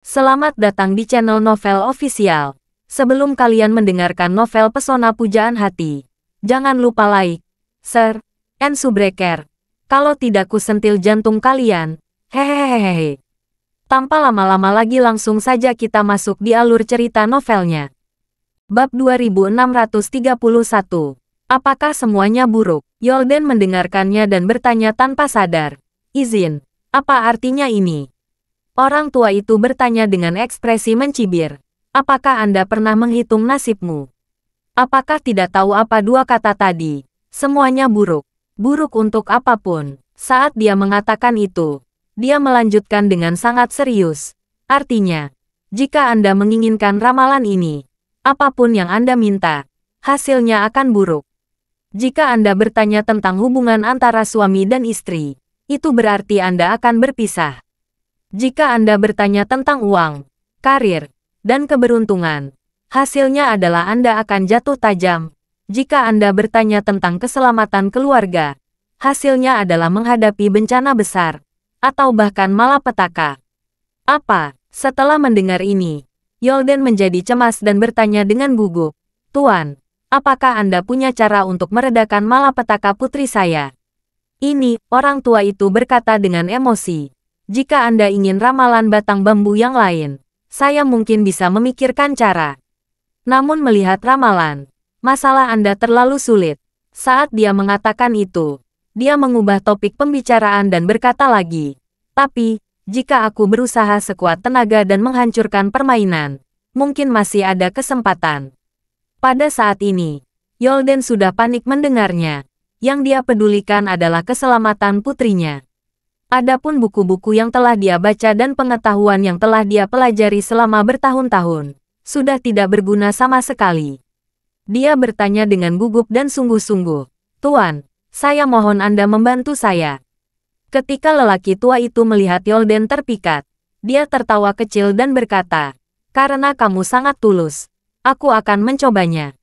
Selamat datang di channel Novel Official. Sebelum kalian mendengarkan novel Pesona Pujaan Hati, jangan lupa like, share, and subscribe. Kalau tidak kusentil jantung kalian. Hehehehe. Tanpa lama-lama lagi langsung saja kita masuk di alur cerita novelnya. Bab 2631. Apakah semuanya buruk? Yolden mendengarkannya dan bertanya tanpa sadar. Izin, apa artinya ini? Orang tua itu bertanya dengan ekspresi mencibir. Apakah Anda pernah menghitung nasibmu? Apakah tidak tahu apa dua kata tadi? Semuanya buruk. Buruk untuk apapun. Saat dia mengatakan itu, dia melanjutkan dengan sangat serius. Artinya, jika Anda menginginkan ramalan ini, apapun yang Anda minta, hasilnya akan buruk. Jika Anda bertanya tentang hubungan antara suami dan istri, itu berarti Anda akan berpisah. Jika Anda bertanya tentang uang, karir, dan keberuntungan, hasilnya adalah Anda akan jatuh tajam. Jika Anda bertanya tentang keselamatan keluarga, hasilnya adalah menghadapi bencana besar, atau bahkan malapetaka. Apa? Setelah mendengar ini, Yolden menjadi cemas dan bertanya dengan gugup, "Tuan, apakah Anda punya cara untuk meredakan malapetaka putri saya?" Ini, orang tua itu berkata dengan emosi. Jika Anda ingin ramalan batang bambu yang lain, saya mungkin bisa memikirkan cara. Namun melihat ramalan, masalah Anda terlalu sulit. Saat dia mengatakan itu, dia mengubah topik pembicaraan dan berkata lagi, "Tapi, jika aku berusaha sekuat tenaga dan menghancurkan permainan, mungkin masih ada kesempatan." Pada saat ini, Yolden sudah panik mendengarnya. Yang dia pedulikan adalah keselamatan putrinya. Adapun buku-buku yang telah dia baca dan pengetahuan yang telah dia pelajari selama bertahun-tahun, sudah tidak berguna sama sekali. Dia bertanya dengan gugup dan sungguh-sungguh, "Tuan, saya mohon Anda membantu saya." Ketika lelaki tua itu melihat Yolden terpikat, dia tertawa kecil dan berkata, "Karena kamu sangat tulus, aku akan mencobanya.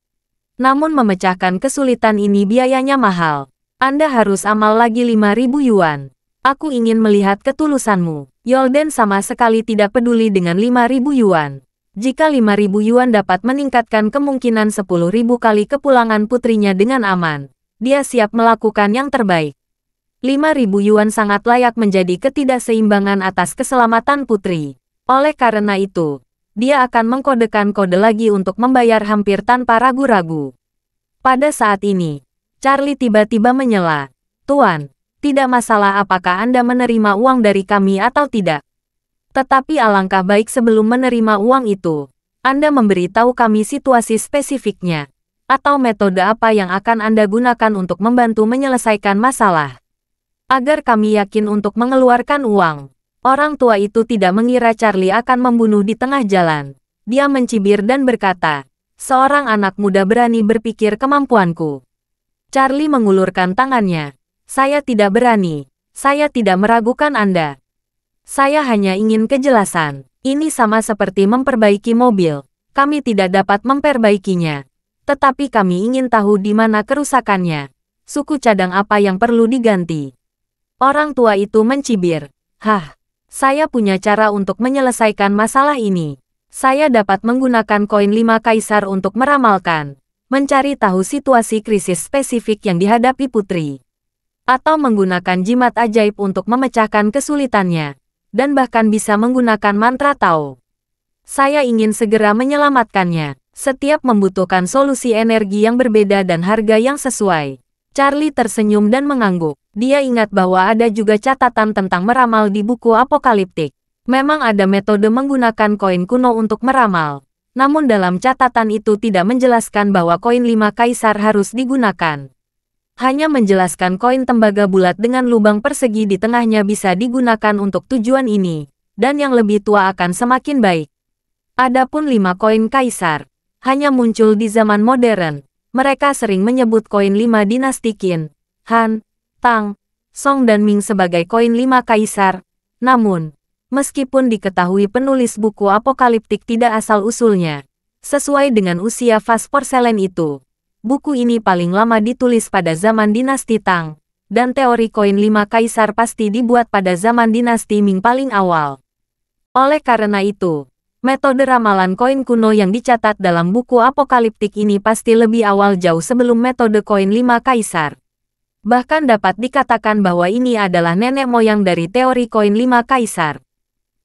Namun memecahkan kesulitan ini biayanya mahal. Anda harus amal lagi 5.000 yuan. Aku ingin melihat ketulusanmu." Yolden sama sekali tidak peduli dengan 5.000 yuan. Jika 5.000 yuan dapat meningkatkan kemungkinan 10.000 kali kepulangan putrinya dengan aman, dia siap melakukan yang terbaik. 5.000 yuan sangat layak menjadi ketidakseimbangan atas keselamatan putri. Oleh karena itu, dia akan mengkodekan kode lagi untuk membayar hampir tanpa ragu-ragu. Pada saat ini, Charlie tiba-tiba menyela, "Tuan, tidak masalah apakah Anda menerima uang dari kami atau tidak. Tetapi alangkah baik sebelum menerima uang itu, Anda memberitahu kami situasi spesifiknya, atau metode apa yang akan Anda gunakan untuk membantu menyelesaikan masalah. Agar kami yakin untuk mengeluarkan uang." Orang tua itu tidak mengira Charlie akan membunuh di tengah jalan. Dia mencibir dan berkata, "Seorang anak muda berani berpikir kemampuanku." Charlie mengulurkan tangannya. "Saya tidak berani. Saya tidak meragukan Anda. Saya hanya ingin kejelasan. Ini sama seperti memperbaiki mobil. Kami tidak dapat memperbaikinya. Tetapi kami ingin tahu di mana kerusakannya. Suku cadang apa yang perlu diganti." Orang tua itu mencibir. "Hah, saya punya cara untuk menyelesaikan masalah ini. Saya dapat menggunakan koin 5 kaisar untuk meramalkan, mencari tahu situasi krisis spesifik yang dihadapi putri. Atau menggunakan jimat ajaib untuk memecahkan kesulitannya, dan bahkan bisa menggunakan mantra Tao. Saya ingin segera menyelamatkannya. Setiap membutuhkan solusi energi yang berbeda dan harga yang sesuai." Charlie tersenyum dan mengangguk. Dia ingat bahwa ada juga catatan tentang meramal di buku apokaliptik. Memang ada metode menggunakan koin kuno untuk meramal. Namun dalam catatan itu tidak menjelaskan bahwa koin 5 kaisar harus digunakan. Hanya menjelaskan koin tembaga bulat dengan lubang persegi di tengahnya bisa digunakan untuk tujuan ini, dan yang lebih tua akan semakin baik. Adapun 5 koin kaisar, hanya muncul di zaman modern. Mereka sering menyebut koin 5 dinasti Qin, Han, Tang, Song dan Ming sebagai koin 5 kaisar. Namun, meskipun diketahui penulis buku apokaliptik tidak asal-usulnya sesuai dengan usia vas porselen itu, buku ini paling lama ditulis pada zaman dinasti Tang, dan teori koin 5 kaisar pasti dibuat pada zaman dinasti Ming paling awal. Oleh karena itu, metode ramalan koin kuno yang dicatat dalam buku apokaliptik ini pasti lebih awal jauh sebelum metode koin 5 kaisar. Bahkan dapat dikatakan bahwa ini adalah nenek moyang dari teori koin 5 kaisar.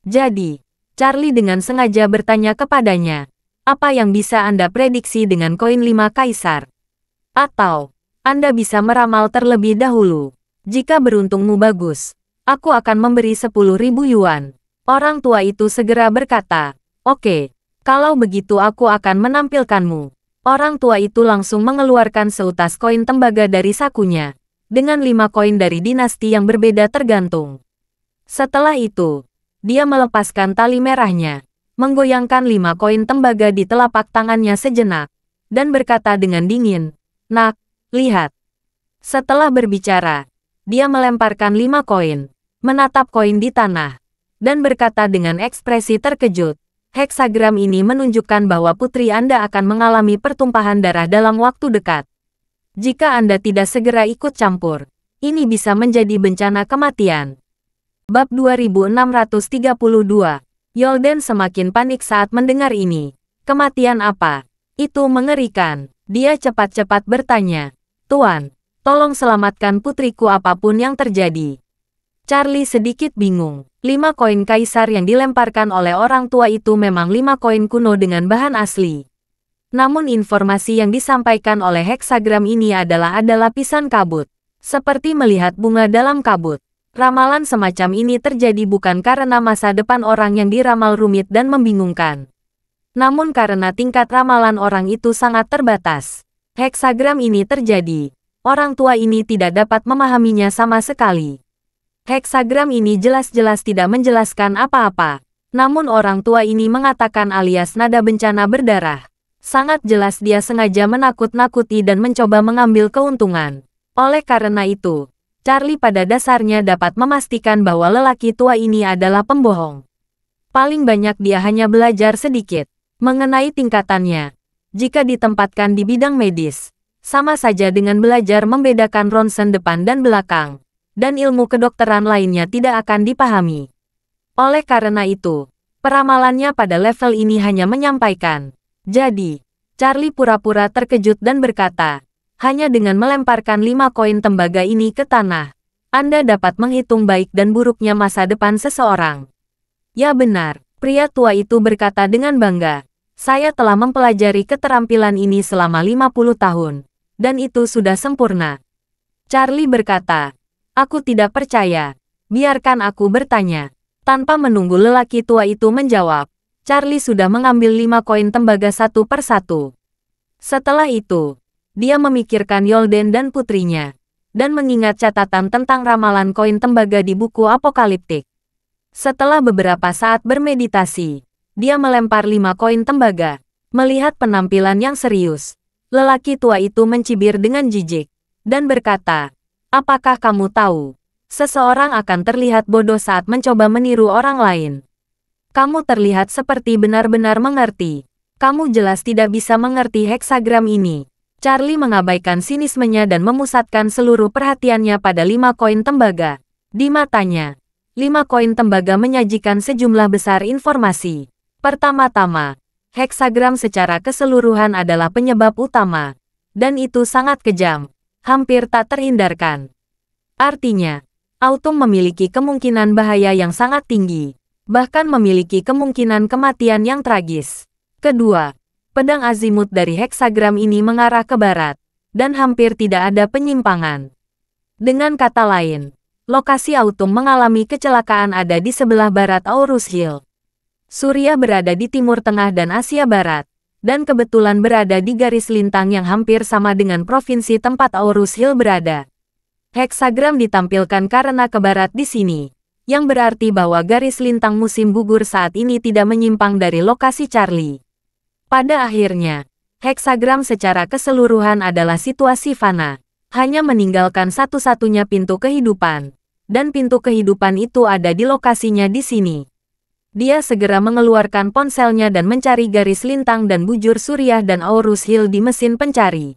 Jadi, Charlie dengan sengaja bertanya kepadanya, apa yang bisa Anda prediksi dengan koin 5 kaisar? Atau, Anda bisa meramal terlebih dahulu. Jika beruntungmu bagus, aku akan memberi 10.000 yuan. Orang tua itu segera berkata, oke, kalau begitu aku akan menampilkanmu. Orang tua itu langsung mengeluarkan seutas koin tembaga dari sakunya, dengan 5 koin dari dinasti yang berbeda tergantung. Setelah itu, dia melepaskan tali merahnya, menggoyangkan 5 koin tembaga di telapak tangannya sejenak, dan berkata dengan dingin, "Nak, lihat." Setelah berbicara, dia melemparkan 5 koin, menatap koin di tanah, dan berkata dengan ekspresi terkejut, "Heksagram ini menunjukkan bahwa putri Anda akan mengalami pertumpahan darah dalam waktu dekat. Jika Anda tidak segera ikut campur, ini bisa menjadi bencana kematian." Bab 2632. Yolden semakin panik saat mendengar ini. Kematian apa? Itu mengerikan. Dia cepat-cepat bertanya, "Tuan, tolong selamatkan putriku apapun yang terjadi." Charlie sedikit bingung. 5 koin kaisar yang dilemparkan oleh orang tua itu memang 5 koin kuno dengan bahan asli. Namun informasi yang disampaikan oleh heksagram ini adalah lapisan kabut. Seperti melihat bunga dalam kabut. Ramalan semacam ini terjadi bukan karena masa depan orang yang diramal rumit dan membingungkan. Namun karena tingkat ramalan orang itu sangat terbatas. Heksagram ini terjadi. Orang tua ini tidak dapat memahaminya sama sekali. Heksagram ini jelas-jelas tidak menjelaskan apa-apa. Namun orang tua ini mengatakan alias nada bencana berdarah. Sangat jelas dia sengaja menakut-nakuti dan mencoba mengambil keuntungan. Oleh karena itu, Charlie pada dasarnya dapat memastikan bahwa lelaki tua ini adalah pembohong. Paling banyak dia hanya belajar sedikit mengenai tingkatannya. Jika ditempatkan di bidang medis, sama saja dengan belajar membedakan ronsen depan dan belakang, dan ilmu kedokteran lainnya tidak akan dipahami. Oleh karena itu, peramalannya pada level ini hanya menyampaikan. Jadi, Charlie pura-pura terkejut dan berkata, hanya dengan melemparkan 5 koin tembaga ini ke tanah, Anda dapat menghitung baik dan buruknya masa depan seseorang. Ya benar, pria tua itu berkata dengan bangga. Saya telah mempelajari keterampilan ini selama 50 tahun, dan itu sudah sempurna. Charlie berkata, aku tidak percaya. Biarkan aku bertanya. Tanpa menunggu lelaki tua itu menjawab, Charlie sudah mengambil 5 koin tembaga satu persatu. Setelah itu, dia memikirkan Yolden dan putrinya, dan mengingat catatan tentang ramalan koin tembaga di buku apokaliptik. Setelah beberapa saat bermeditasi, dia melempar 5 koin tembaga. Melihat penampilan yang serius, lelaki tua itu mencibir dengan jijik, dan berkata, apakah kamu tahu, seseorang akan terlihat bodoh saat mencoba meniru orang lain. Kamu terlihat seperti benar-benar mengerti. Kamu jelas tidak bisa mengerti heksagram ini. Charlie mengabaikan sinismenya dan memusatkan seluruh perhatiannya pada 5 koin tembaga. Di matanya, 5 koin tembaga menyajikan sejumlah besar informasi. Pertama-tama, heksagram secara keseluruhan adalah penyebab utama. Dan itu sangat kejam, hampir tak terhindarkan. Artinya, Autumn memiliki kemungkinan bahaya yang sangat tinggi, bahkan memiliki kemungkinan kematian yang tragis. Kedua, pedang azimut dari heksagram ini mengarah ke barat, dan hampir tidak ada penyimpangan. Dengan kata lain, lokasi Autumn mengalami kecelakaan ada di sebelah barat Aurus Hill. Surya berada di timur tengah dan Asia Barat, dan kebetulan berada di garis lintang yang hampir sama dengan provinsi tempat Aurus Hill berada. Heksagram ditampilkan karena ke barat di sini, yang berarti bahwa garis lintang musim gugur saat ini tidak menyimpang dari lokasi Charlie. Pada akhirnya, heksagram secara keseluruhan adalah situasi fana, hanya meninggalkan satu-satunya pintu kehidupan, dan pintu kehidupan itu ada di lokasinya di sini. Dia segera mengeluarkan ponselnya dan mencari garis lintang dan bujur Surya dan Aurus Hill di mesin pencari.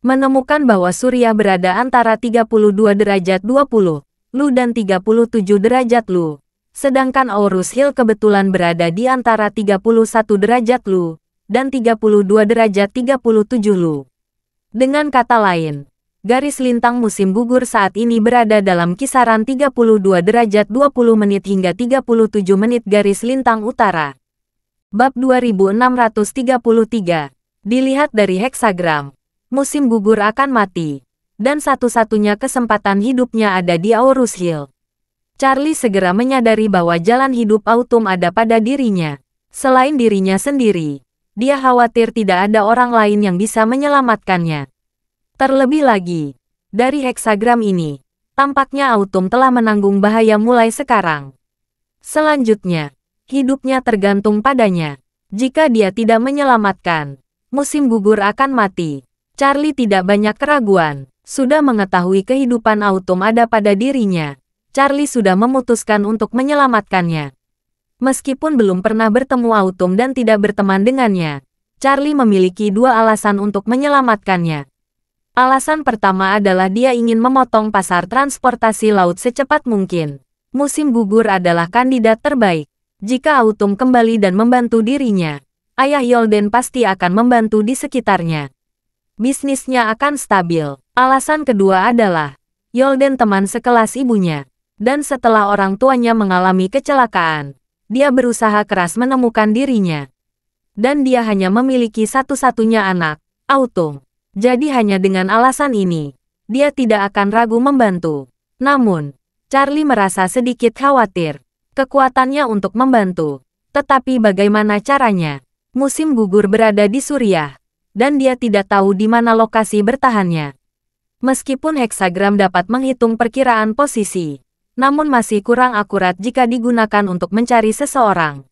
Menemukan bahwa Surya berada antara 32 derajat 20 Lu dan 37 derajat Lu. Sedangkan Aurus Hill kebetulan berada di antara 31 derajat Lu dan 32 derajat 37 Lu. Dengan kata lain, garis lintang musim gugur saat ini berada dalam kisaran 32 derajat 20 menit hingga 37 menit garis lintang utara. Bab 2633. Dilihat dari heksagram, musim gugur akan mati, dan satu-satunya kesempatan hidupnya ada di Aurus Hill. Charlie segera menyadari bahwa jalan hidup Autumn ada pada dirinya. Selain dirinya sendiri, dia khawatir tidak ada orang lain yang bisa menyelamatkannya. Terlebih lagi, dari heksagram ini, tampaknya Autumn telah menanggung bahaya mulai sekarang. Selanjutnya, hidupnya tergantung padanya. Jika dia tidak menyelamatkan, musim gugur akan mati. Charlie tidak banyak keraguan, sudah mengetahui kehidupan Autumn ada pada dirinya. Charlie sudah memutuskan untuk menyelamatkannya. Meskipun belum pernah bertemu Autumn dan tidak berteman dengannya, Charlie memiliki dua alasan untuk menyelamatkannya. Alasan pertama adalah dia ingin memotong pasar transportasi laut secepat mungkin. Musim gugur adalah kandidat terbaik. Jika Autumn kembali dan membantu dirinya, ayah Yolden pasti akan membantu di sekitarnya. Bisnisnya akan stabil. Alasan kedua adalah, Yolden teman sekelas ibunya. Dan setelah orang tuanya mengalami kecelakaan, dia berusaha keras menemukan dirinya. Dan dia hanya memiliki satu-satunya anak, Autumn. Jadi hanya dengan alasan ini, dia tidak akan ragu membantu. Namun, Charlie merasa sedikit khawatir. Kekuatannya untuk membantu. Tetapi bagaimana caranya? Musim gugur berada di Suriah, dan dia tidak tahu di mana lokasi bertahannya. Meskipun heksagram dapat menghitung perkiraan posisi, namun masih kurang akurat jika digunakan untuk mencari seseorang.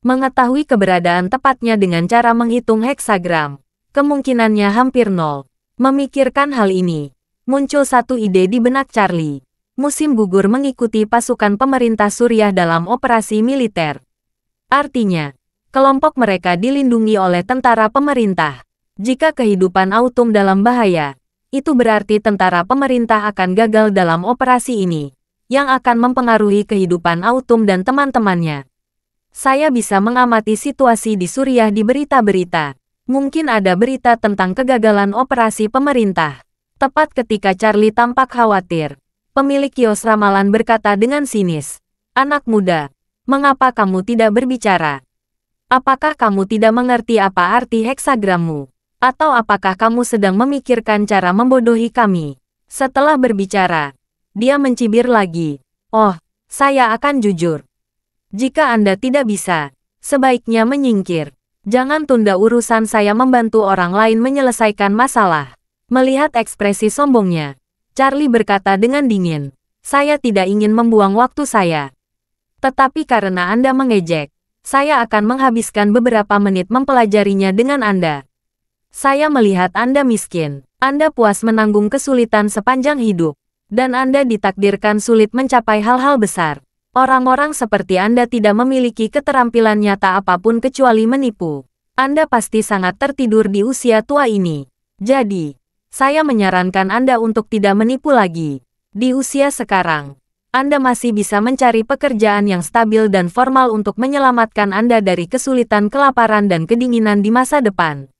Mengetahui keberadaan tepatnya dengan cara menghitung heksagram, kemungkinannya hampir nol. Memikirkan hal ini, muncul satu ide di benak Charlie. Musim gugur mengikuti pasukan pemerintah Suriah dalam operasi militer. Artinya, kelompok mereka dilindungi oleh tentara pemerintah. Jika kehidupan Autumn dalam bahaya, itu berarti tentara pemerintah akan gagal dalam operasi ini, yang akan mempengaruhi kehidupan Autumn dan teman-temannya. Saya bisa mengamati situasi di Suriah di berita-berita. Mungkin ada berita tentang kegagalan operasi pemerintah. Tepat ketika Charlie tampak khawatir, pemilik kios ramalan berkata dengan sinis, "Anak muda, mengapa kamu tidak berbicara? Apakah kamu tidak mengerti apa arti heksagrammu? Atau apakah kamu sedang memikirkan cara membodohi kami?" Setelah berbicara, dia mencibir lagi. "Oh, saya akan jujur. Jika Anda tidak bisa, sebaiknya menyingkir. Jangan tunda urusan saya membantu orang lain menyelesaikan masalah." Melihat ekspresi sombongnya, Charlie berkata dengan dingin, "Saya tidak ingin membuang waktu saya. Tetapi karena Anda mengejek, saya akan menghabiskan beberapa menit mempelajarinya dengan Anda. Saya melihat Anda miskin, Anda puas menanggung kesulitan sepanjang hidup, dan Anda ditakdirkan sulit mencapai hal-hal besar. Orang-orang seperti Anda tidak memiliki keterampilan nyata apapun kecuali menipu. Anda pasti sangat tertidur di usia tua ini. Jadi, saya menyarankan Anda untuk tidak menipu lagi. Di usia sekarang, Anda masih bisa mencari pekerjaan yang stabil dan formal untuk menyelamatkan Anda dari kesulitan kelaparan dan kedinginan di masa depan."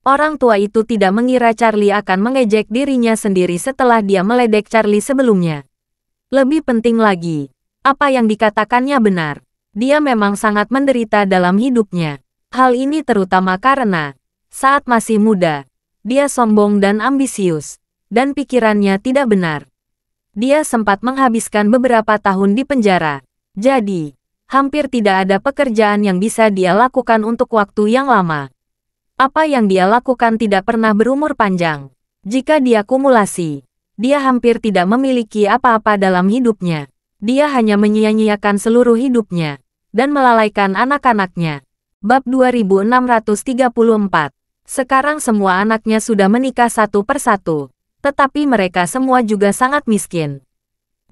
Orang tua itu tidak mengira Charlie akan mengejek dirinya sendiri setelah dia meledek Charlie sebelumnya. Lebih penting lagi, apa yang dikatakannya benar. Dia memang sangat menderita dalam hidupnya. Hal ini terutama karena, saat masih muda, dia sombong dan ambisius, dan pikirannya tidak benar. Dia sempat menghabiskan beberapa tahun di penjara. Jadi, hampir tidak ada pekerjaan yang bisa dia lakukan untuk waktu yang lama. Apa yang dia lakukan tidak pernah berumur panjang. Jika dia kumulasi, dia hampir tidak memiliki apa-apa dalam hidupnya. Dia hanya menyia-nyiakan seluruh hidupnya, dan melalaikan anak-anaknya. Bab 2634. Sekarang semua anaknya sudah menikah satu persatu, tetapi mereka semua juga sangat miskin.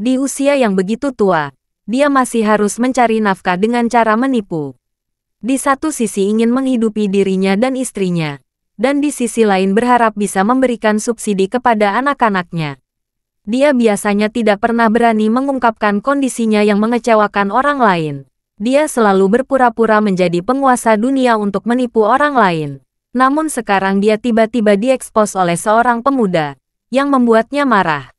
Di usia yang begitu tua, dia masih harus mencari nafkah dengan cara menipu. Di satu sisi ingin menghidupi dirinya dan istrinya, dan di sisi lain berharap bisa memberikan subsidi kepada anak-anaknya. Dia biasanya tidak pernah berani mengungkapkan kondisinya yang mengecewakan orang lain. Dia selalu berpura-pura menjadi penguasa dunia untuk menipu orang lain. Namun sekarang dia tiba-tiba diekspos oleh seorang pemuda yang membuatnya marah.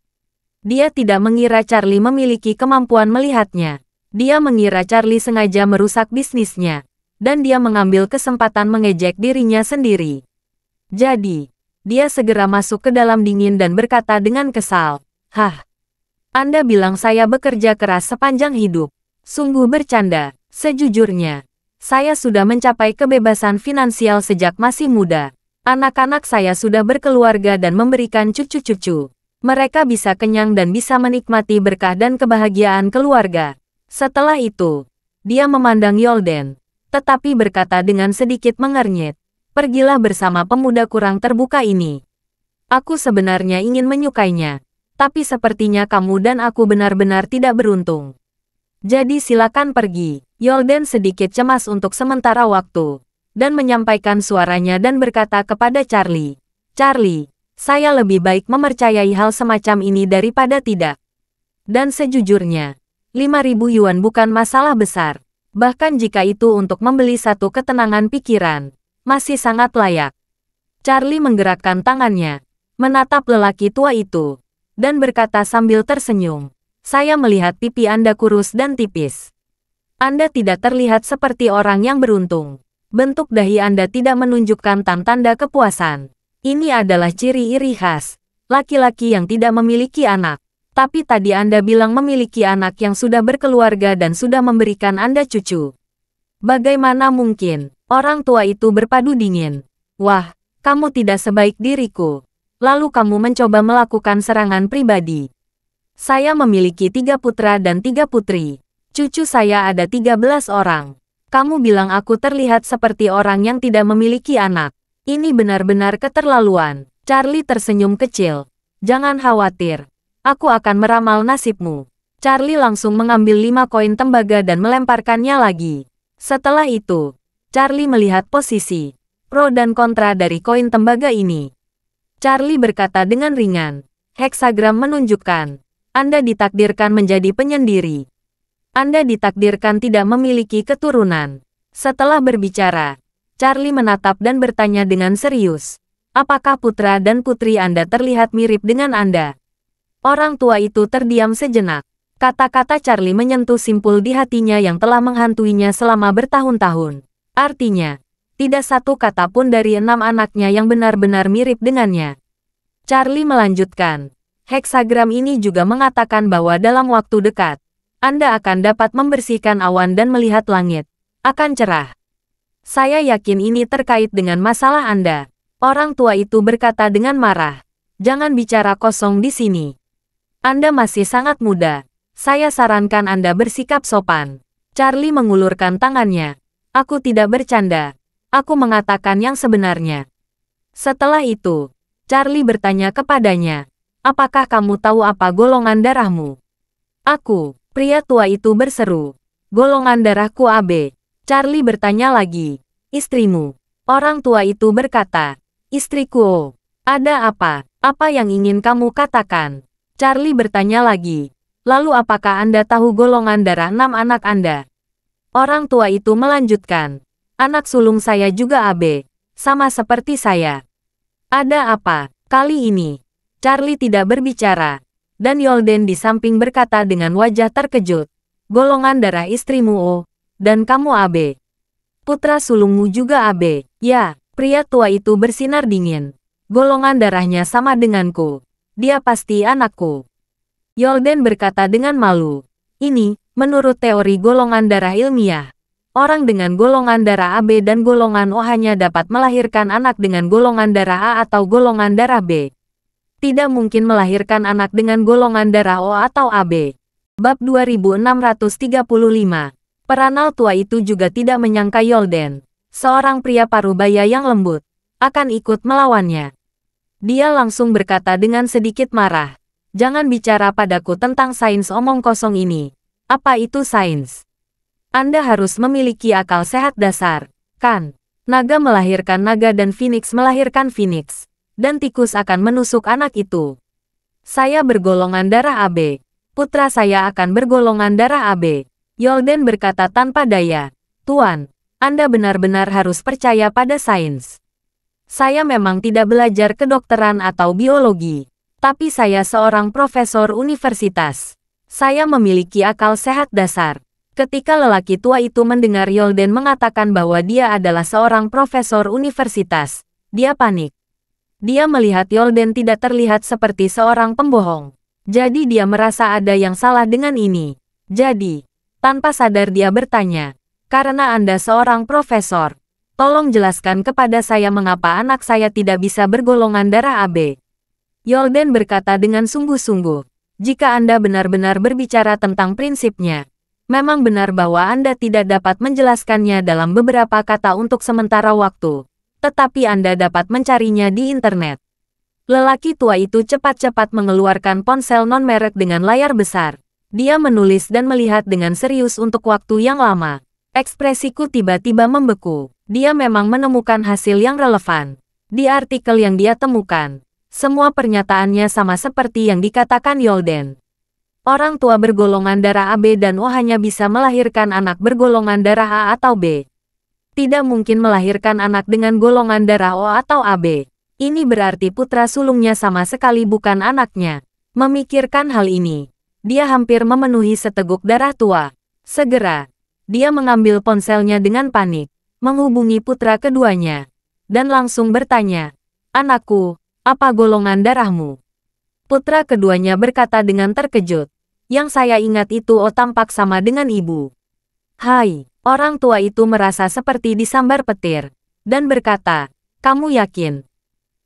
Dia tidak mengira Charlie memiliki kemampuan melihatnya. Dia mengira Charlie sengaja merusak bisnisnya, dan dia mengambil kesempatan mengejek dirinya sendiri. Jadi, dia segera masuk ke dalam dingin dan berkata dengan kesal, "Hah, Anda bilang saya bekerja keras sepanjang hidup. Sungguh bercanda. Sejujurnya, saya sudah mencapai kebebasan finansial sejak masih muda. Anak-anak saya sudah berkeluarga dan memberikan cucu-cucu. Mereka bisa kenyang dan bisa menikmati berkah dan kebahagiaan keluarga." Setelah itu, dia memandang Yolden, tetapi berkata dengan sedikit mengernyit, "Pergilah bersama pemuda kurang terbuka ini. Aku sebenarnya ingin menyukainya, tapi sepertinya kamu dan aku benar-benar tidak beruntung. Jadi silakan pergi." Yolden sedikit cemas untuk sementara waktu, dan menyampaikan suaranya dan berkata kepada Charlie, "Charlie, saya lebih baik mempercayai hal semacam ini daripada tidak. Dan sejujurnya, 5.000 yuan bukan masalah besar. Bahkan jika itu untuk membeli satu ketenangan pikiran, masih sangat layak." Charlie menggerakkan tangannya, menatap lelaki tua itu, dan berkata sambil tersenyum, "Saya melihat pipi Anda kurus dan tipis. Anda tidak terlihat seperti orang yang beruntung. Bentuk dahi Anda tidak menunjukkan tanda kepuasan. Ini adalah ciri iri khas laki-laki yang tidak memiliki anak. Tapi tadi Anda bilang memiliki anak yang sudah berkeluarga dan sudah memberikan Anda cucu. Bagaimana mungkin?" Orang tua itu berpadu dingin. "Wah, kamu tidak sebaik diriku. Lalu kamu mencoba melakukan serangan pribadi. Saya memiliki 3 putra dan 3 putri. Cucu saya ada 13 orang. Kamu bilang aku terlihat seperti orang yang tidak memiliki anak. Ini benar-benar keterlaluan." Charlie tersenyum kecil. "Jangan khawatir. Aku akan meramal nasibmu." Charlie langsung mengambil 5 koin tembaga dan melemparkannya lagi. Setelah itu, Charlie melihat posisi pro dan kontra dari koin tembaga ini. Charlie berkata dengan ringan, "Heksagram menunjukkan Anda ditakdirkan menjadi penyendiri. Anda ditakdirkan tidak memiliki keturunan." Setelah berbicara, Charlie menatap dan bertanya dengan serius, "Apakah putra dan putri Anda terlihat mirip dengan Anda?" Orang tua itu terdiam sejenak. Kata-kata Charlie menyentuh simpul di hatinya yang telah menghantuinya selama bertahun-tahun. Artinya, tidak satu kata pun dari 6 anaknya yang benar-benar mirip dengannya. Charlie melanjutkan, "Heksagram ini juga mengatakan bahwa dalam waktu dekat, Anda akan dapat membersihkan awan dan melihat langit akan cerah. Saya yakin ini terkait dengan masalah Anda." Orang tua itu berkata dengan marah, "Jangan bicara kosong di sini. Anda masih sangat muda. Saya sarankan Anda bersikap sopan." Charlie mengulurkan tangannya. "Aku tidak bercanda. Aku mengatakan yang sebenarnya." Setelah itu, Charlie bertanya kepadanya, "Apakah kamu tahu apa golongan darahmu?" "Aku," pria tua itu berseru. "Golongan darahku AB." Charlie bertanya lagi, "Istrimu?" Orang tua itu berkata, "Istriku O." "Ada apa? Apa yang ingin kamu katakan?" Charlie bertanya lagi, "Lalu apakah Anda tahu golongan darah 6 anak Anda?" Orang tua itu melanjutkan, "Anak sulung saya juga AB, sama seperti saya." "Ada apa?" Kali ini, Charlie tidak berbicara, dan Yolden di samping berkata dengan wajah terkejut, "Golongan darah istrimu O, dan kamu AB. Putra sulungmu juga AB." "Ya," pria tua itu bersinar dingin. "Golongan darahnya sama denganku. Dia pasti anakku." Yolden berkata dengan malu, "Ini, menurut teori golongan darah ilmiah, orang dengan golongan darah AB dan golongan O hanya dapat melahirkan anak dengan golongan darah A atau golongan darah B. Tidak mungkin melahirkan anak dengan golongan darah O atau AB." Bab 2635. Peranal tua itu juga tidak menyangka Yolden, seorang pria parubaya yang lembut, akan ikut melawannya. Dia langsung berkata dengan sedikit marah, "Jangan bicara padaku tentang sains omong kosong ini. Apa itu sains? Anda harus memiliki akal sehat dasar, kan? Naga melahirkan naga dan Phoenix melahirkan Phoenix, dan tikus akan menusuk anak itu. Saya bergolongan darah AB. Putra saya akan bergolongan darah AB. Yolden berkata tanpa daya. Tuan, Anda benar-benar harus percaya pada sains. Saya memang tidak belajar kedokteran atau biologi. Tapi saya seorang profesor universitas. Saya memiliki akal sehat dasar. Ketika lelaki tua itu mendengar Yolden mengatakan bahwa dia adalah seorang profesor universitas, dia panik. Dia melihat Yolden tidak terlihat seperti seorang pembohong. Jadi dia merasa ada yang salah dengan ini. Jadi, tanpa sadar dia bertanya, "Karena Anda seorang profesor, tolong jelaskan kepada saya mengapa anak saya tidak bisa bergolongan darah AB." Yolden berkata dengan sungguh-sungguh, "Jika Anda benar-benar berbicara tentang prinsipnya, memang benar bahwa Anda tidak dapat menjelaskannya dalam beberapa kata untuk sementara waktu, tetapi Anda dapat mencarinya di internet." Lelaki tua itu cepat-cepat mengeluarkan ponsel non-merek dengan layar besar. Dia menulis dan melihat dengan serius untuk waktu yang lama. Ekspresiku tiba-tiba membeku. Dia memang menemukan hasil yang relevan. Di artikel yang dia temukan, semua pernyataannya sama seperti yang dikatakan Yolden. Orang tua bergolongan darah AB dan O hanya bisa melahirkan anak bergolongan darah A atau B. Tidak mungkin melahirkan anak dengan golongan darah O atau AB. Ini berarti putra sulungnya sama sekali bukan anaknya. Memikirkan hal ini, dia hampir memenuhi seteguk darah tua. Segera, dia mengambil ponselnya dengan panik, menghubungi putra keduanya, dan langsung bertanya, "Anakku, apa golongan darahmu?" Putra keduanya berkata dengan terkejut, "Yang saya ingat itu O tampak sama dengan ibu." Hai, orang tua itu merasa seperti disambar petir, dan berkata, "Kamu yakin?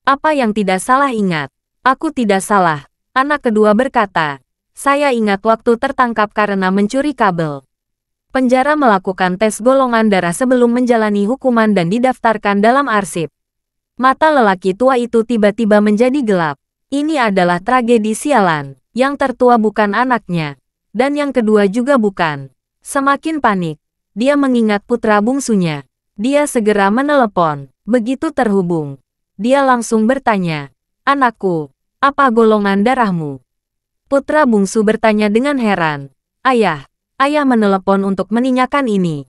Apa yang tidak salah ingat?" "Aku tidak salah," anak kedua berkata. "Saya ingat waktu tertangkap karena mencuri kabel. Penjara melakukan tes golongan darah sebelum menjalani hukuman dan didaftarkan dalam arsip." Mata lelaki tua itu tiba-tiba menjadi gelap. Ini adalah tragedi sialan. Yang tertua bukan anaknya, dan yang kedua juga bukan. Semakin panik, dia mengingat putra bungsunya. Dia segera menelepon. Begitu terhubung, dia langsung bertanya, "Anakku, apa golongan darahmu?" Putra bungsu bertanya dengan heran, "Ayah, ayah menelepon untuk menanyakan ini.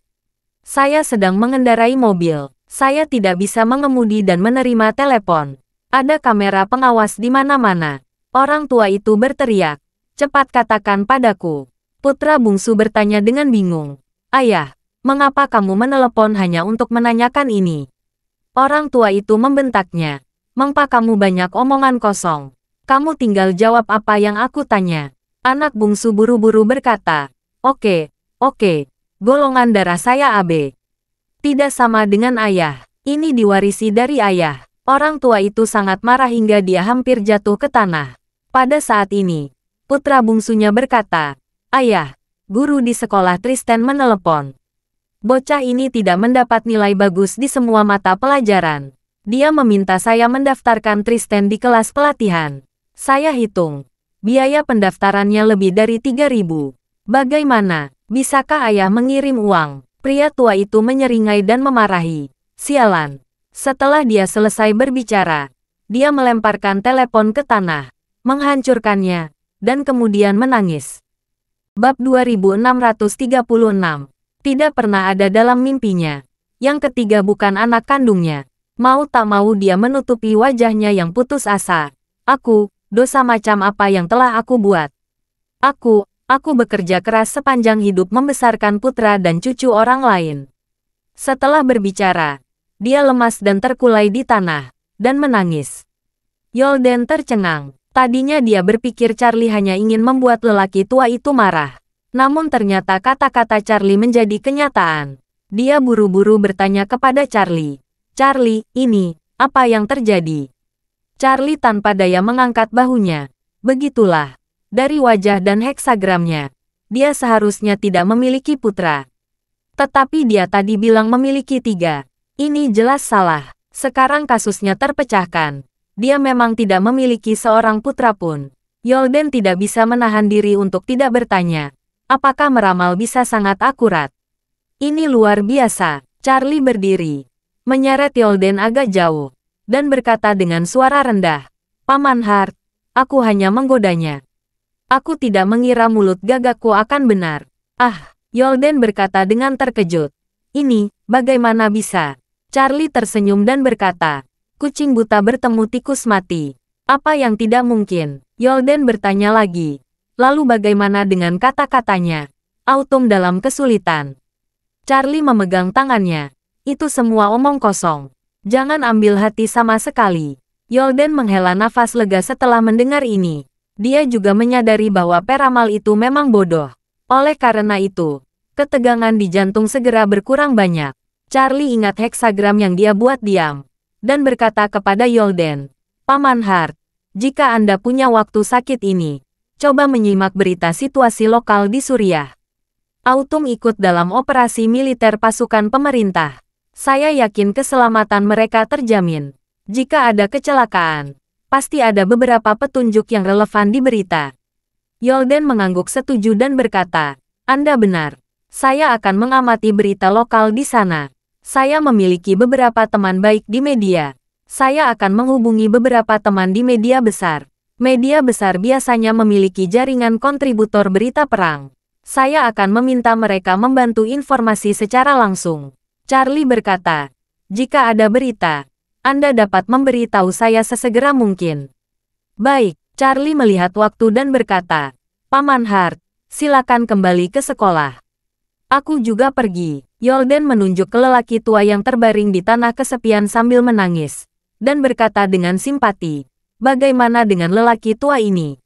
Saya sedang mengendarai mobil. Saya tidak bisa mengemudi dan menerima telepon. Ada kamera pengawas di mana-mana." Orang tua itu berteriak, "Cepat katakan padaku." Putra bungsu bertanya dengan bingung, "Ayah, mengapa kamu menelepon hanya untuk menanyakan ini?" Orang tua itu membentaknya, "Mengapa kamu banyak omongan kosong? Kamu tinggal jawab apa yang aku tanya." Anak bungsu buru-buru berkata, Oke, golongan darah saya AB. Tidak sama dengan ayah. Ini diwarisi dari ayah." Orang tua itu sangat marah hingga dia hampir jatuh ke tanah. Pada saat ini, putra bungsunya berkata, "Ayah, guru di sekolah Tristan menelepon. Bocah ini tidak mendapat nilai bagus di semua mata pelajaran. Dia meminta saya mendaftarkan Tristan di kelas pelatihan. Saya hitung, biaya pendaftarannya lebih dari 3.000. Bagaimana, bisakah ayah mengirim uang?" Pria tua itu menyeringai dan memarahi. Sialan. Setelah dia selesai berbicara, dia melemparkan telepon ke tanah, menghancurkannya, dan kemudian menangis. Bab 2636. Tidak pernah ada dalam mimpinya. Yang ketiga bukan anak kandungnya. Mau tak mau dia menutupi wajahnya yang putus asa. Dosa macam apa yang telah aku buat? Aku bekerja keras sepanjang hidup membesarkan putra dan cucu orang lain. Setelah berbicara, dia lemas dan terkulai di tanah, dan menangis. Yolden tercengang. Tadinya dia berpikir Charlie hanya ingin membuat lelaki tua itu marah. Namun ternyata kata-kata Charlie menjadi kenyataan. Dia buru-buru bertanya kepada Charlie, "Charlie, ini, apa yang terjadi?" Charlie tanpa daya mengangkat bahunya. Begitulah, dari wajah dan heksagramnya, dia seharusnya tidak memiliki putra. Tetapi dia tadi bilang memiliki 3. Ini jelas salah. Sekarang kasusnya terpecahkan. Dia memang tidak memiliki seorang putra pun. Yolden tidak bisa menahan diri untuk tidak bertanya, apakah meramal bisa sangat akurat? Ini luar biasa. Charlie berdiri, menyeret Yolden agak jauh, dan berkata dengan suara rendah, "Paman Hart, Aku hanya menggodanya. Aku tidak mengira mulut gagakku akan benar. Ah, Yolden berkata dengan terkejut. Ini, bagaimana bisa? Charlie tersenyum dan berkata, kucing buta bertemu tikus mati. Apa yang tidak mungkin? Yolden bertanya lagi. Lalu bagaimana dengan kata-katanya? Autumn dalam kesulitan. Charlie memegang tangannya. Itu semua omong kosong. Jangan ambil hati sama sekali. Yolden menghela nafas lega setelah mendengar ini. Dia juga menyadari bahwa peramal itu memang bodoh. Oleh karena itu, ketegangan di jantung segera berkurang banyak. Charlie ingat heksagram yang dia buat diam. Dan berkata kepada Yolden, Paman Hart, jika Anda punya waktu sakit ini, coba menyimak berita situasi lokal di Suriah. Autumn ikut dalam operasi militer pasukan pemerintah. Saya yakin keselamatan mereka terjamin. Jika ada kecelakaan, pasti ada beberapa petunjuk yang relevan di berita. Yolden mengangguk setuju dan berkata, Anda benar. Saya akan mengamati berita lokal di sana. Saya memiliki beberapa teman baik di media. Saya akan menghubungi beberapa teman di media besar. Media besar biasanya memiliki jaringan kontributor berita perang. Saya akan meminta mereka membantu informasi secara langsung. Charlie berkata, jika ada berita, Anda dapat memberitahu saya sesegera mungkin. Baik, Charlie melihat waktu dan berkata, Paman Hart, silakan kembali ke sekolah. Aku juga pergi. Yolden menunjuk ke lelaki tua yang terbaring di tanah kesepian sambil menangis. Dan berkata dengan simpati, bagaimana dengan lelaki tua ini?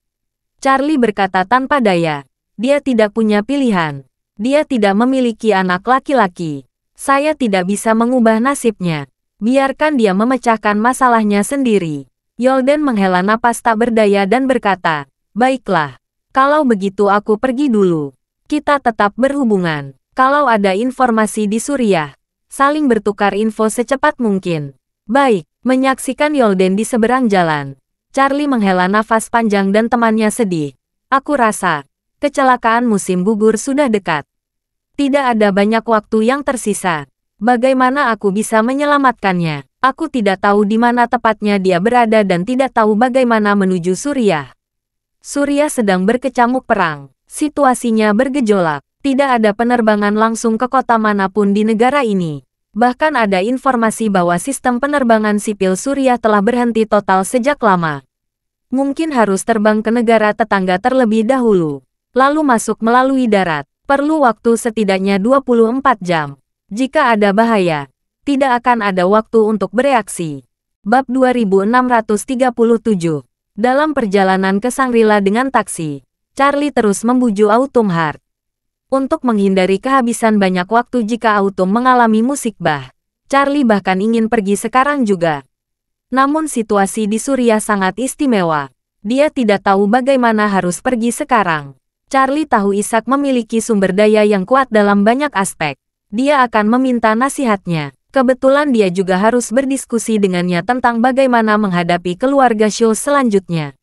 Charlie berkata tanpa daya, dia tidak punya pilihan. Dia tidak memiliki anak laki-laki. Saya tidak bisa mengubah nasibnya. Biarkan dia memecahkan masalahnya sendiri. Yolden menghela napas tak berdaya dan berkata, baiklah. Kalau begitu aku pergi dulu. Kita tetap berhubungan. Kalau ada informasi di Suriah, saling bertukar info secepat mungkin. Baik, menyaksikan Yolden di seberang jalan. Charlie menghela nafas panjang dan temannya sedih. Aku rasa, kecelakaan musim gugur sudah dekat. Tidak ada banyak waktu yang tersisa. Bagaimana aku bisa menyelamatkannya? Aku tidak tahu di mana tepatnya dia berada dan tidak tahu bagaimana menuju Suriah. Suriah sedang berkecamuk perang. Situasinya bergejolak. Tidak ada penerbangan langsung ke kota manapun di negara ini. Bahkan ada informasi bahwa sistem penerbangan sipil Suriah telah berhenti total sejak lama. Mungkin harus terbang ke negara tetangga terlebih dahulu. Lalu masuk melalui darat. Perlu waktu setidaknya 24 jam. Jika ada bahaya, tidak akan ada waktu untuk bereaksi. Bab 2637. Dalam perjalanan ke Shangri-La dengan taksi, Charlie terus membujuk Autumn Hart. Untuk menghindari kehabisan banyak waktu jika Autumn mengalami musibah, Charlie bahkan ingin pergi sekarang juga. Namun situasi di Suriah sangat istimewa. Dia tidak tahu bagaimana harus pergi sekarang. Charlie tahu Ishak memiliki sumber daya yang kuat dalam banyak aspek. Dia akan meminta nasihatnya. Kebetulan dia juga harus berdiskusi dengannya tentang bagaimana menghadapi keluarga Shaw selanjutnya.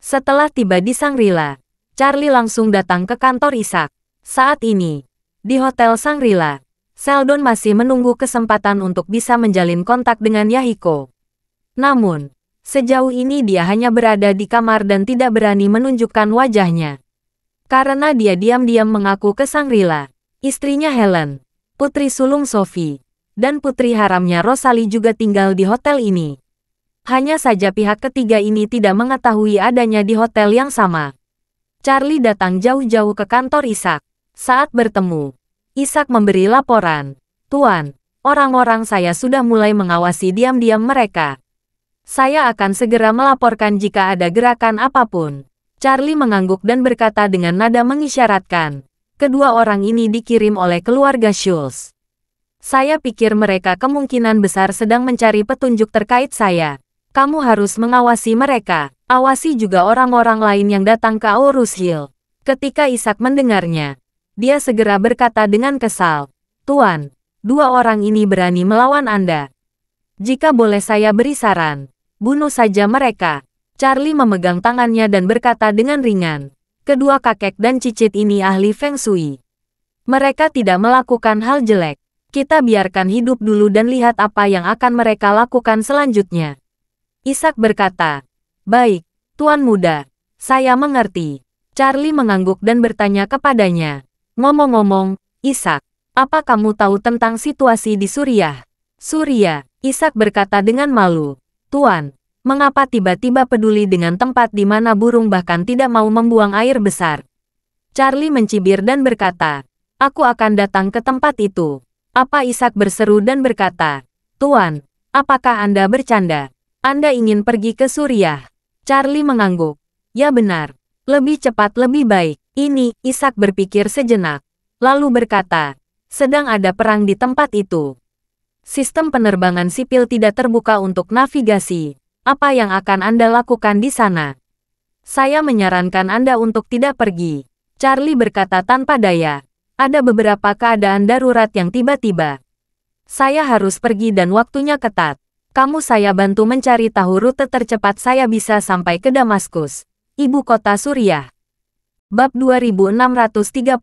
Setelah tiba di Shangri-La, Charlie langsung datang ke kantor Ishak. Saat ini, di Hotel Shangri-La, Sheldon masih menunggu kesempatan untuk bisa menjalin kontak dengan Yahiko. Namun, sejauh ini dia hanya berada di kamar dan tidak berani menunjukkan wajahnya. Karena dia diam-diam mengaku ke Shangri-La, istrinya Helen, putri sulung Sophie, dan putri haramnya Rosalie juga tinggal di hotel ini. Hanya saja pihak ketiga ini tidak mengetahui adanya di hotel yang sama. Charlie datang jauh-jauh ke kantor Ishak. Saat bertemu, Ishak memberi laporan. Tuan, orang-orang saya sudah mulai mengawasi diam-diam mereka. Saya akan segera melaporkan jika ada gerakan apapun. Charlie mengangguk dan berkata dengan nada mengisyaratkan. Kedua orang ini dikirim oleh keluarga Schultz. Saya pikir mereka kemungkinan besar sedang mencari petunjuk terkait saya. Kamu harus mengawasi mereka. Awasi juga orang-orang lain yang datang ke Aurus Hill. Ketika Ishak mendengarnya, dia segera berkata dengan kesal. Tuan, dua orang ini berani melawan Anda. Jika boleh saya beri saran, bunuh saja mereka. Charlie memegang tangannya dan berkata dengan ringan. Kedua kakek dan cicit ini ahli Feng Shui. Mereka tidak melakukan hal jelek. Kita biarkan hidup dulu dan lihat apa yang akan mereka lakukan selanjutnya. Ishak berkata, baik, Tuan muda, saya mengerti. Charlie mengangguk dan bertanya kepadanya. Ngomong-ngomong, Ishak, apa kamu tahu tentang situasi di Suriah? Suriah, Ishak berkata dengan malu. Tuan, mengapa tiba-tiba peduli dengan tempat di mana burung bahkan tidak mau membuang air besar? Charlie mencibir dan berkata, aku akan datang ke tempat itu. Apa Ishak berseru dan berkata, Tuan, apakah Anda bercanda? Anda ingin pergi ke Suriah? Charlie mengangguk. Ya benar. Lebih cepat lebih baik. Ini, Ishak berpikir sejenak. Lalu berkata, sedang ada perang di tempat itu. Sistem penerbangan sipil tidak terbuka untuk navigasi. Apa yang akan Anda lakukan di sana? Saya menyarankan Anda untuk tidak pergi. Charlie berkata tanpa daya. Ada beberapa keadaan darurat yang tiba-tiba. Saya harus pergi dan waktunya ketat. Kamu saya bantu mencari tahu rute tercepat saya bisa sampai ke Damaskus, ibu kota Suriah. Bab 2638.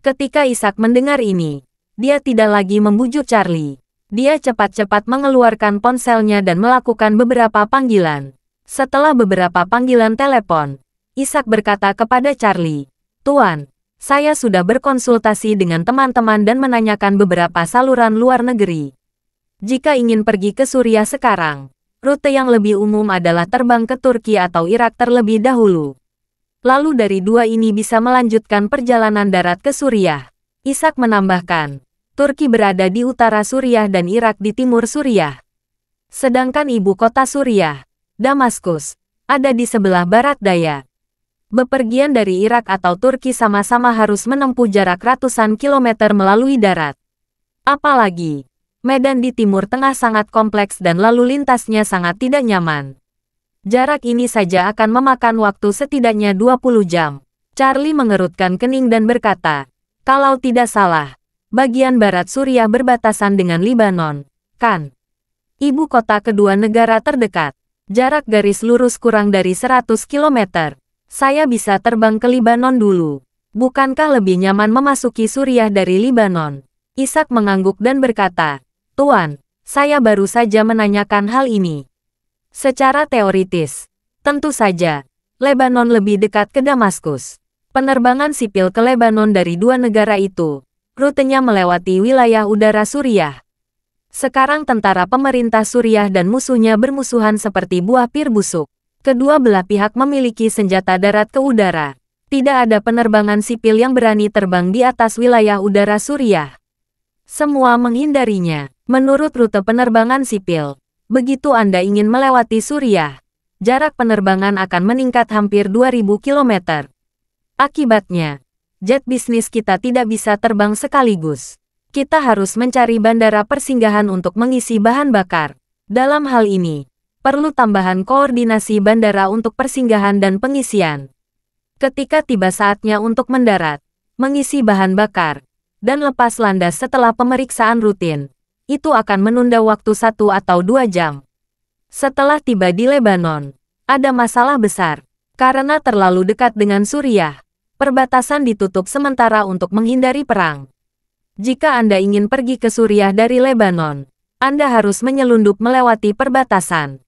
Ketika Ishak mendengar ini, dia tidak lagi membujuk Charlie. Dia cepat-cepat mengeluarkan ponselnya dan melakukan beberapa panggilan. Setelah beberapa panggilan telepon, Ishak berkata kepada Charlie, Tuan, saya sudah berkonsultasi dengan teman-teman dan menanyakan beberapa saluran luar negeri. Jika ingin pergi ke Suriah sekarang, rute yang lebih umum adalah terbang ke Turki atau Irak terlebih dahulu. Lalu dari dua ini bisa melanjutkan perjalanan darat ke Suriah. Ishak menambahkan, Turki berada di utara Suriah dan Irak di timur Suriah. Sedangkan ibu kota Suriah, Damaskus, ada di sebelah barat daya. Bepergian dari Irak atau Turki sama-sama harus menempuh jarak ratusan kilometer melalui darat. Apalagi, medan di Timur Tengah sangat kompleks dan lalu lintasnya sangat tidak nyaman. Jarak ini saja akan memakan waktu setidaknya 20 jam. Charlie mengerutkan kening dan berkata, kalau tidak salah, bagian barat Suriah berbatasan dengan Libanon, kan? Ibu kota kedua negara terdekat. Jarak garis lurus kurang dari 100 km. Saya bisa terbang ke Libanon dulu. Bukankah lebih nyaman memasuki Suriah dari Libanon? Ishak mengangguk dan berkata, Tuan, saya baru saja menanyakan hal ini. Secara teoritis, tentu saja, Lebanon lebih dekat ke Damaskus. Penerbangan sipil ke Lebanon dari dua negara itu, rutenya melewati wilayah udara Suriah. Sekarang tentara pemerintah Suriah dan musuhnya bermusuhan seperti buah pir busuk. Kedua belah pihak memiliki senjata darat ke udara. Tidak ada penerbangan sipil yang berani terbang di atas wilayah udara Suriah. Semua menghindarinya. Menurut rute penerbangan sipil, begitu Anda ingin melewati Suriah, jarak penerbangan akan meningkat hampir 2000 km. Akibatnya, jet bisnis kita tidak bisa terbang sekaligus. Kita harus mencari bandara persinggahan untuk mengisi bahan bakar. Dalam hal ini, perlu tambahan koordinasi bandara untuk persinggahan dan pengisian. Ketika tiba saatnya untuk mendarat, mengisi bahan bakar, dan lepas landas setelah pemeriksaan rutin, itu akan menunda waktu 1 atau 2 jam. Setelah tiba di Lebanon, ada masalah besar. Karena terlalu dekat dengan Suriah, perbatasan ditutup sementara untuk menghindari perang. Jika Anda ingin pergi ke Suriah dari Lebanon, Anda harus menyelundup melewati perbatasan.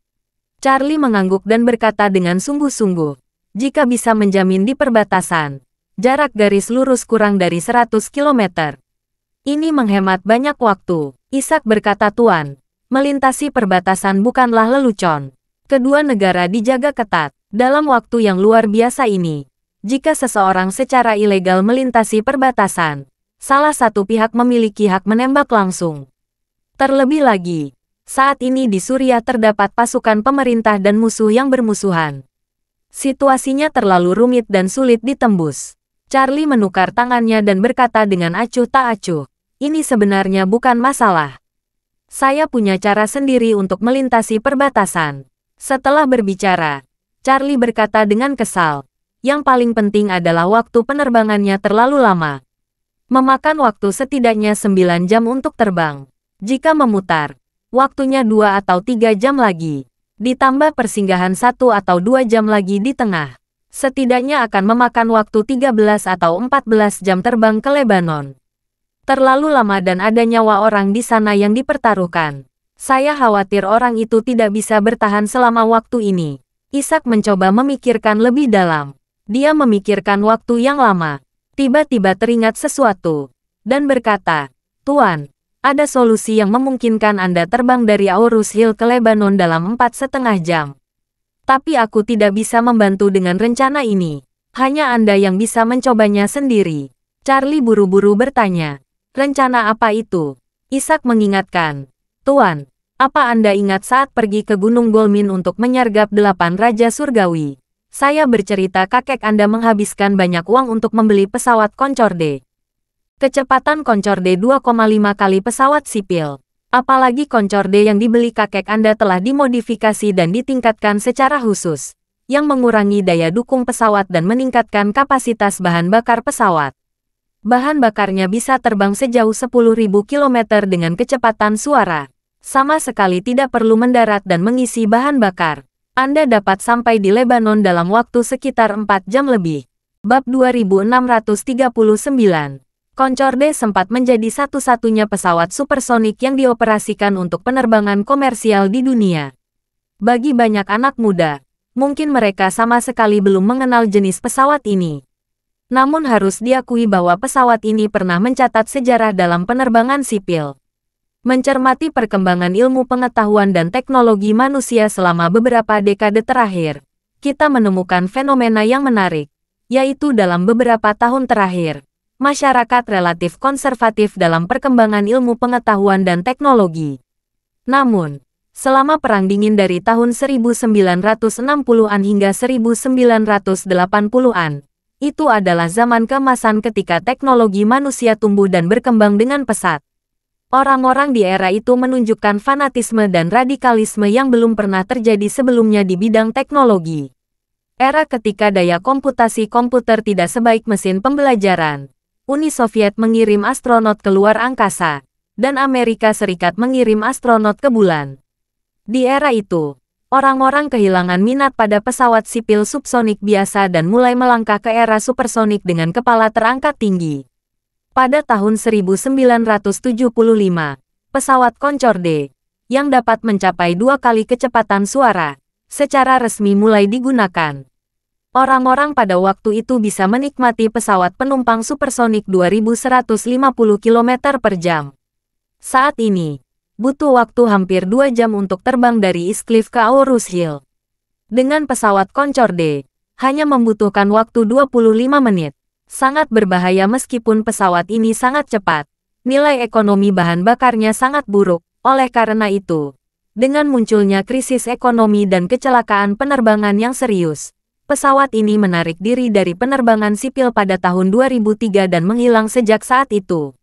Charlie mengangguk dan berkata dengan sungguh-sungguh, jika bisa menjamin di perbatasan, jarak garis lurus kurang dari 100 km. Ini menghemat banyak waktu. Ishak berkata Tuan, melintasi perbatasan bukanlah lelucon. Kedua negara dijaga ketat. Dalam waktu yang luar biasa ini, jika seseorang secara ilegal melintasi perbatasan, salah satu pihak memiliki hak menembak langsung. Terlebih lagi, saat ini di Suriah terdapat pasukan pemerintah dan musuh yang bermusuhan. Situasinya terlalu rumit dan sulit ditembus. Charlie menukar tangannya dan berkata dengan acuh tak acuh, ini sebenarnya bukan masalah. Saya punya cara sendiri untuk melintasi perbatasan. Setelah berbicara, Charlie berkata dengan kesal, yang paling penting adalah waktu penerbangannya terlalu lama. Memakan waktu setidaknya 9 jam untuk terbang. Jika memutar, waktunya 2 atau 3 jam lagi. Ditambah persinggahan 1 atau 2 jam lagi di tengah. Setidaknya akan memakan waktu 13 atau 14 jam terbang ke Lebanon. Terlalu lama dan ada nyawa orang di sana yang dipertaruhkan. Saya khawatir orang itu tidak bisa bertahan selama waktu ini. Ishak mencoba memikirkan lebih dalam. Dia memikirkan waktu yang lama. Tiba-tiba teringat sesuatu. Dan berkata, Tuan, ada solusi yang memungkinkan Anda terbang dari Aorus Hill ke Lebanon dalam 4,5 jam. Tapi aku tidak bisa membantu dengan rencana ini. Hanya Anda yang bisa mencobanya sendiri. Charlie buru-buru bertanya, rencana apa itu? Ishak mengingatkan, Tuan, apa Anda ingat saat pergi ke Gunung Golmin untuk menyergap 8 Raja Surgawi? Saya bercerita kakek Anda menghabiskan banyak uang untuk membeli pesawat Concorde. Kecepatan Concorde 2,5 kali pesawat sipil. Apalagi Concorde yang dibeli kakek Anda telah dimodifikasi dan ditingkatkan secara khusus, yang mengurangi daya dukung pesawat dan meningkatkan kapasitas bahan bakar pesawat. Bahan bakarnya bisa terbang sejauh 10.000 km dengan kecepatan suara. Sama sekali tidak perlu mendarat dan mengisi bahan bakar. Anda dapat sampai di Lebanon dalam waktu sekitar 4 jam lebih. Bab 2639. Concorde sempat menjadi satu-satunya pesawat supersonik yang dioperasikan untuk penerbangan komersial di dunia. Bagi banyak anak muda, mungkin mereka sama sekali belum mengenal jenis pesawat ini. Namun harus diakui bahwa pesawat ini pernah mencatat sejarah dalam penerbangan sipil. Mencermati perkembangan ilmu pengetahuan dan teknologi manusia selama beberapa dekade terakhir, kita menemukan fenomena yang menarik, yaitu dalam beberapa tahun terakhir, masyarakat relatif konservatif dalam perkembangan ilmu pengetahuan dan teknologi. Namun, selama Perang Dingin dari tahun 1960-an hingga 1980-an, itu adalah zaman keemasan ketika teknologi manusia tumbuh dan berkembang dengan pesat. Orang-orang di era itu menunjukkan fanatisme dan radikalisme yang belum pernah terjadi sebelumnya di bidang teknologi. Era ketika daya komputasi komputer tidak sebaik mesin pembelajaran. Uni Soviet mengirim astronot ke luar angkasa, dan Amerika Serikat mengirim astronot ke bulan. Di era itu, orang-orang kehilangan minat pada pesawat sipil subsonik biasa dan mulai melangkah ke era supersonik dengan kepala terangkat tinggi. Pada tahun 1975, pesawat Concorde, yang dapat mencapai 2 kali kecepatan suara, secara resmi mulai digunakan. Orang-orang pada waktu itu bisa menikmati pesawat penumpang supersonik 2150 km per jam. Saat ini, butuh waktu hampir 2 jam untuk terbang dari East Cliff ke Aorus Hill. Dengan pesawat Concorde, hanya membutuhkan waktu 25 menit. Sangat berbahaya meskipun pesawat ini sangat cepat. Nilai ekonomi bahan bakarnya sangat buruk. Oleh karena itu, dengan munculnya krisis ekonomi dan kecelakaan penerbangan yang serius, pesawat ini menarik diri dari penerbangan sipil pada tahun 2003 dan menghilang sejak saat itu.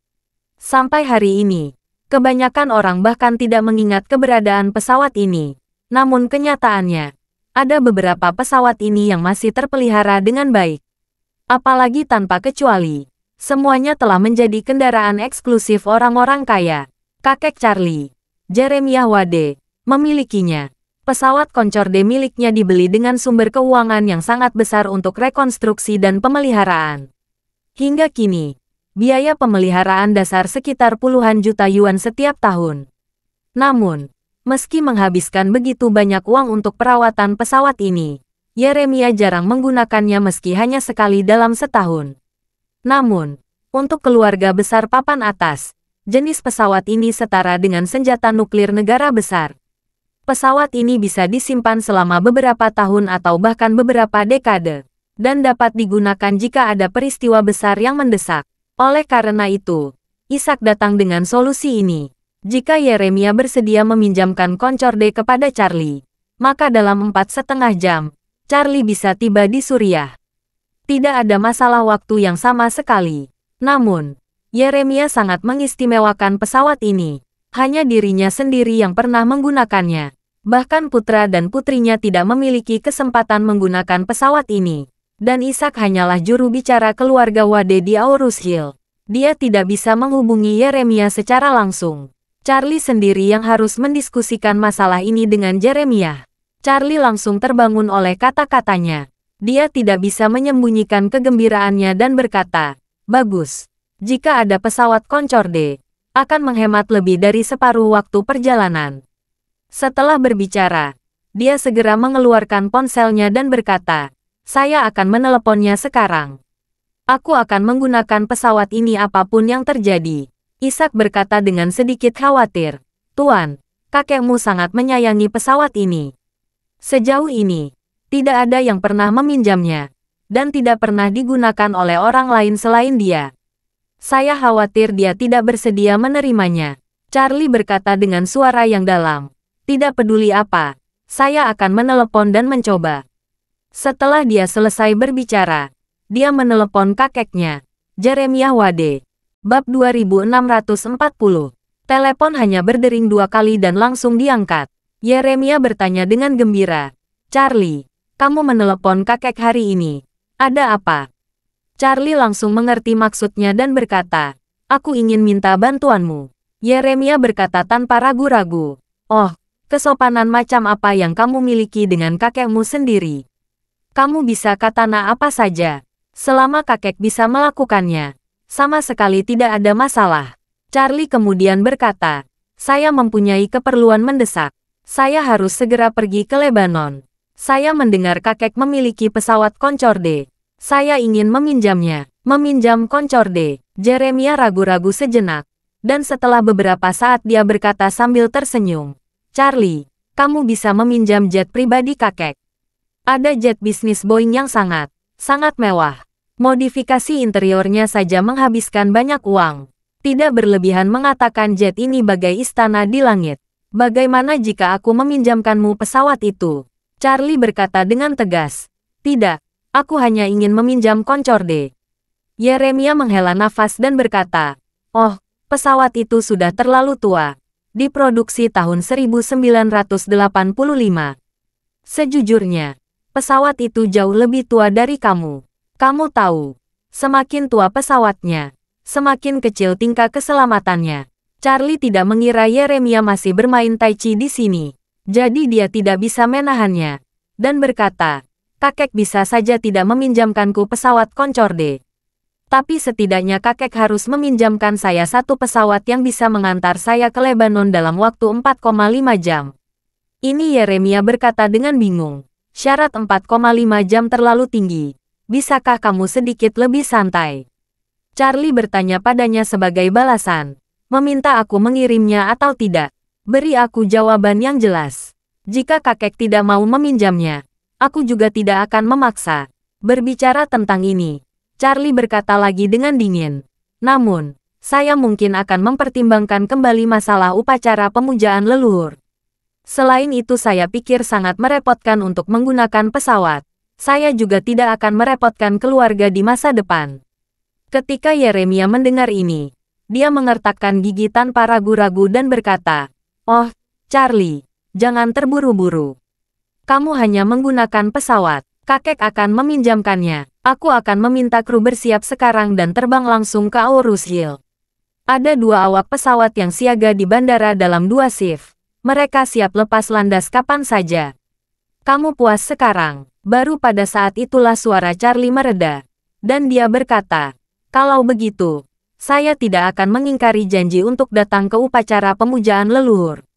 Sampai hari ini, kebanyakan orang bahkan tidak mengingat keberadaan pesawat ini. Namun kenyataannya, ada beberapa pesawat ini yang masih terpelihara dengan baik. Apalagi tanpa kecuali, semuanya telah menjadi kendaraan eksklusif orang-orang kaya. Kakek Charlie, Jeremiah Wade, memilikinya. Pesawat Concorde miliknya dibeli dengan sumber keuangan yang sangat besar untuk rekonstruksi dan pemeliharaan. Hingga kini, biaya pemeliharaan dasar sekitar puluhan juta yuan setiap tahun. Namun, meski menghabiskan begitu banyak uang untuk perawatan pesawat ini, Jeremiah jarang menggunakannya meski hanya sekali dalam setahun. Namun, untuk keluarga besar papan atas, jenis pesawat ini setara dengan senjata nuklir negara besar. Pesawat ini bisa disimpan selama beberapa tahun atau bahkan beberapa dekade, dan dapat digunakan jika ada peristiwa besar yang mendesak. Oleh karena itu, Ishak datang dengan solusi ini. Jika Jeremiah bersedia meminjamkan Concorde kepada Charlie, maka dalam 4,5 jam, Charlie bisa tiba di Suriah. Tidak ada masalah waktu yang sama sekali. Namun, Jeremiah sangat mengistimewakan pesawat ini. Hanya dirinya sendiri yang pernah menggunakannya. Bahkan putra dan putrinya tidak memiliki kesempatan menggunakan pesawat ini. Dan Ishak hanyalah juru bicara keluarga Wade di Aorus Hill. Dia tidak bisa menghubungi Jeremiah secara langsung. Charlie sendiri yang harus mendiskusikan masalah ini dengan Jeremiah. Charlie langsung terbangun oleh kata-katanya. Dia tidak bisa menyembunyikan kegembiraannya dan berkata, "Bagus. Jika ada pesawat Concorde, akan menghemat lebih dari separuh waktu perjalanan." Setelah berbicara, Dia segera mengeluarkan ponselnya dan berkata, "Saya akan meneleponnya sekarang. Aku akan menggunakan pesawat ini apapun yang terjadi." Ishak berkata dengan sedikit khawatir, "Tuan, kakekmu sangat menyayangi pesawat ini. Sejauh ini, tidak ada yang pernah meminjamnya, dan tidak pernah digunakan oleh orang lain selain dia. Saya khawatir dia tidak bersedia menerimanya." Charlie berkata dengan suara yang dalam, "Tidak peduli apa, saya akan menelepon dan mencoba." Setelah dia selesai berbicara, dia menelepon kakeknya, Jeremiah Wade. Bab 2640. Telepon hanya berdering 2 kali dan langsung diangkat. Jeremiah bertanya dengan gembira, "Charlie, kamu menelepon kakek hari ini. Ada apa?" Charlie langsung mengerti maksudnya dan berkata, "Aku ingin minta bantuanmu." Jeremiah berkata tanpa ragu-ragu, "Oh, kesopanan macam apa yang kamu miliki dengan kakekmu sendiri? Kamu bisa katana apa saja. Selama kakek bisa melakukannya, sama sekali tidak ada masalah." Charlie kemudian berkata, "Saya mempunyai keperluan mendesak. Saya harus segera pergi ke Lebanon. Saya mendengar kakek memiliki pesawat Concorde. Saya ingin meminjamnya." "Meminjam Concorde?" Jeremiah ragu-ragu sejenak. Dan setelah beberapa saat dia berkata sambil tersenyum, "Charlie, kamu bisa meminjam jet pribadi kakek. Ada jet bisnis Boeing yang sangat mewah. Modifikasi interiornya saja menghabiskan banyak uang. Tidak berlebihan mengatakan jet ini bagai istana di langit. Bagaimana jika aku meminjamkanmu pesawat itu?" Charlie berkata dengan tegas, "Tidak, aku hanya ingin meminjam Concorde." Jeremiah menghela nafas dan berkata, "Oh, pesawat itu sudah terlalu tua. Diproduksi tahun 1985. Sejujurnya, pesawat itu jauh lebih tua dari kamu. Kamu tahu, semakin tua pesawatnya, semakin kecil tingkat keselamatannya." Charlie tidak mengira Jeremiah masih bermain tai chi di sini, jadi dia tidak bisa menahannya, dan berkata, "Kakek bisa saja tidak meminjamkanku pesawat Concorde. Tapi setidaknya kakek harus meminjamkan saya satu pesawat yang bisa mengantar saya ke Lebanon dalam waktu 4,5 jam. Ini Jeremiah berkata dengan bingung. Syarat 4,5 jam terlalu tinggi. Bisakah kamu sedikit lebih santai? Charlie bertanya padanya sebagai balasan. Meminta aku mengirimnya atau tidak? Beri aku jawaban yang jelas. Jika kakek tidak mau meminjamnya, aku juga tidak akan memaksa. Berbicara tentang ini, Charlie berkata lagi dengan dingin. Namun, saya mungkin akan mempertimbangkan kembali masalah upacara pemujaan leluhur. Selain itu saya pikir sangat merepotkan untuk menggunakan pesawat. Saya juga tidak akan merepotkan keluarga di masa depan. Ketika Jeremiah mendengar ini, dia mengertakkan gigi tanpa ragu-ragu dan berkata, "Oh, Charlie, jangan terburu-buru. Kamu hanya menggunakan pesawat. Kakek akan meminjamkannya. Aku akan meminta kru bersiap sekarang dan terbang langsung ke Aurus Hill. Ada 2 awak pesawat yang siaga di bandara dalam 2 shift. Mereka siap lepas landas kapan saja. Kamu puas sekarang?" Baru pada saat itulah suara Charlie mereda. Dan dia berkata, "Kalau begitu, saya tidak akan mengingkari janji untuk datang ke upacara pemujaan leluhur."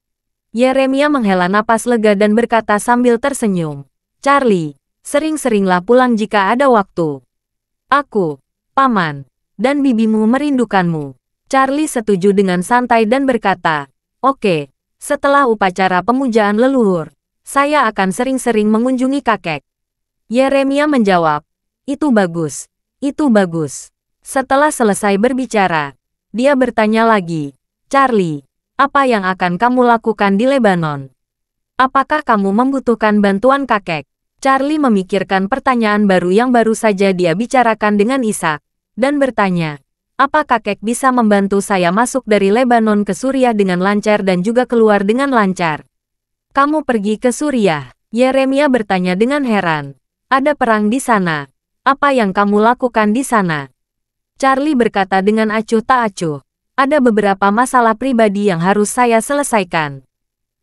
Jeremiah menghela napas lega dan berkata sambil tersenyum, "Charlie, sering-seringlah pulang jika ada waktu. Aku, paman, dan bibimu merindukanmu." Charlie setuju dengan santai dan berkata, "Oke, setelah upacara pemujaan leluhur, saya akan sering-sering mengunjungi kakek." Jeremiah menjawab, "Itu bagus, itu bagus." Setelah selesai berbicara, dia bertanya lagi, "Charlie, apa yang akan kamu lakukan di Lebanon? Apakah kamu membutuhkan bantuan kakek?" Charlie memikirkan pertanyaan baru yang baru saja dia bicarakan dengan Ishak, dan bertanya, "Apa kakek bisa membantu saya masuk dari Lebanon ke Suriah dengan lancar dan juga keluar dengan lancar?" "Kamu pergi ke Suriah?" Jeremiah bertanya dengan heran. "Ada perang di sana. Apa yang kamu lakukan di sana?" Charlie berkata dengan acuh tak acuh, "Ada beberapa masalah pribadi yang harus saya selesaikan."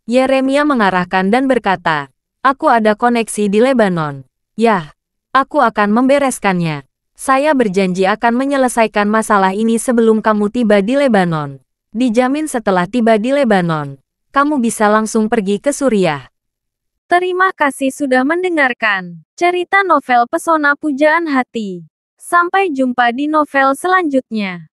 Jeremiah mengarahkan dan berkata, "Aku ada koneksi di Lebanon. Yah, aku akan membereskannya. Saya berjanji akan menyelesaikan masalah ini sebelum kamu tiba di Lebanon. Dijamin setelah tiba di Lebanon, kamu bisa langsung pergi ke Suriah." Terima kasih sudah mendengarkan cerita novel Pesona Pujaan Hati. Sampai jumpa di novel selanjutnya.